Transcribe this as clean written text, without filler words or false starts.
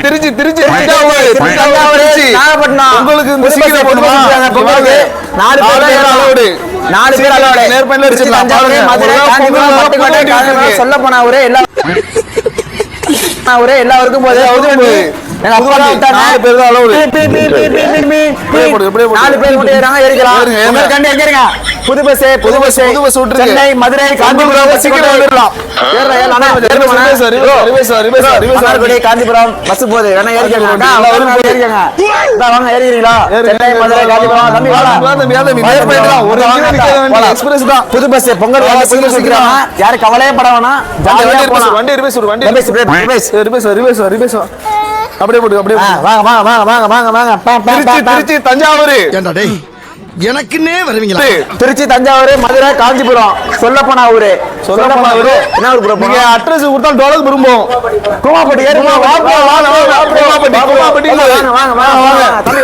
திருச்சி திருச்சி நாகப்பட்டினம் உங்களுக்கு இந்த சீக்கிரம் போடுமா பொங்கலுக்கு 4 பேர் அலோடு 4 பேர் அலோடு நேர்பயன்ல அடிச்சிடலாம் தஞ்சாவூர் மதுரை காஞ்சிபுரம் பட்டுக்கோட்டை சொல்ல போனா ஒரே எல்லாருக்கும் போதே எங்க அப்பா தான் விட்டாங்க 4 பேர் தான் அலோடு 4 பேர் மட்டும் ஏறாங்க ஏறிக்கலாம் கண்டி எங்க இருங்க புது பஸ் விட்டுருக்கு சென்னை மதுரை காஞ்சிபுரம் சீக்கிரம் வந்துடலாம் காஞ்சிபுரம் பஸ் போகுது வேணா ஏறிக்கங்க வாங்க ஏறிக்கிறீங்களா சென்னை மதுரை காஞ்சிபுரம் தம்பி எக்ஸ்பிரஸ் தான் புது பஸ் பொங்கல் யாரும் கவலையே பட வேணாம் வண்டி ரிவேஸ் அப்படியே போடு அப்படியே வாங்க திருச்சி தஞ்சாவூர் எனக்குன்னே வருவீங்களா திருச்சி தஞ்சாவூர் மதுரை காஞ்சிபுரம் சொல்லப்போனா ஊரு என்ன ஊர் ப்ரோ நீங்க அட்ரஸ் கொடுத்தா டோலர் விரும்பும் கோமாப்பட்டி கோமாப்பட்டி வாங்க தம்பி